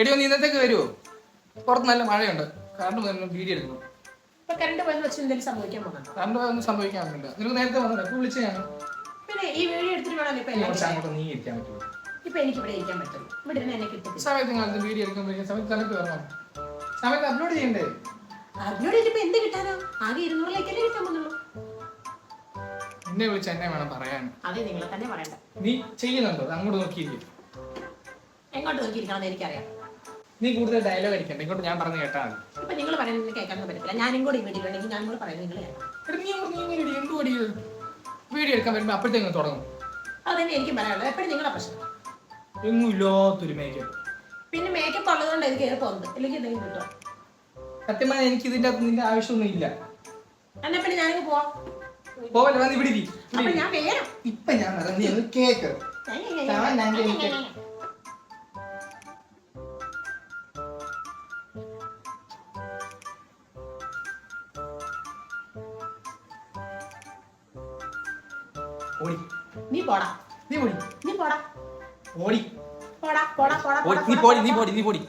എടി ഒന്ന് ഇന്നത്തേക്ക് വരുമോ? പുറത്ത് നല്ല മഴയുണ്ട്, കറണ്ട് പോയി വീഡിയോ എടുക്കണം. കറണ്ട് പോയെന്ന് വെച്ചാൽ എന്തെങ്കിലും സംഭവിക്കാൻ പോകുന്നുണ്ടോ? കറണ്ട് പോയൊന്നും സംഭവിക്കാറില്ല. നിനക്ക് നേരത്തെ വന്നില്ല, ഇപ്പൊ വിളിച്ചു ഞാൻ. പിന്നെ ഈ വീഡിയോ എടുത്തിട്ട് വേണമല്ലോ ഇപ്പൊ അങ്ങോട്ട് നീ ഇരിക്കാൻ പറ്റുമോ? ഇപ്പൊ എനിക്ക് ഇവിടെ ഇരിക്കാൻ പറ്റും. ഇവിടെ ഇരുന്ന് എന്നെ കിട്ടും. സമയത്ത് നിങ്ങൾ വീഡിയോ എടുക്കുമ്പോൾ സമയത്ത് വരണം. സമയത്ത് അപ്ലോഡ് ചെയ്യണ്ടേ? അപ്ലോഡ് ചെയ്തിപ്പോ എന്ത് കിട്ടാനോ? ആകെ 200 ലൈക്കല്ലേ കിട്ടാൻ പോകുന്നുള്ളൂ. എന്നെ വിളിച്ച് എന്നെ വേണം പറയാൻ. അതെ, നിങ്ങളെ തന്നെ പറയണ്ട. നീ ചെയ്യുന്നുണ്ടോ? അങ്ങോട്ട് നോക്കിയിരിക്കും. എങ്ങോട്ട് നോക്കിയിരിക്കണമെന്ന് എനിക്കറിയാം. നീ കൂടുതൽ ഡയലോഗ് അടിക്കണ്ട, ഇങ്ങോട്ട് ഞാൻ പറഞ്ഞു കേട്ടാ മതി. ഇപ്പൊ നിങ്ങൾ പറയുന്നത് കേൾക്കാൻ പറ്റത്തില്ല. ഞാനും കൂടി വീട്ടിൽ വേണമെങ്കിൽ ഞാൻ കൂടെ പറയുന്നത് നിങ്ങൾ വീഡിയോ എടുക്കാൻ വരുമ്പോ അപ്പോഴത്തേക്ക് തുടങ്ങും. അതന്നെ എനിക്കും പറയാനുള്ളത്. എപ്പോഴും നിങ്ങളുടെ പ്രശ്നം എങ്ങും ഇല്ലാത്തൊരു മേക്കപ്പ്. പിന്നെ മേക്കപ്പ് ഉള്ളതുകൊണ്ട് ഇത് കയറി പോകുന്നത്, ഇല്ലെങ്കിൽ എന്തെങ്കിലും കിട്ടും. സത്യമായി എനിക്ക് ഇതിന്റെ നിന്റെ ആവശ്യമൊന്നും ഇല്ല. എന്നാ പിന്നെ ഞാനിങ്ങ് പോവാം. പോവല്ലേ, വന്ന് ഇവിടെ അപ്പൊ ഞാൻ വേണം. ഇപ്പൊ ഞാൻ കേക്ക് ഓടി. നീ പോടാ. നീ പോടി. നീ പോടാ. ഓടി. പോടാ പോടാ പോടാ. നീ പോടി.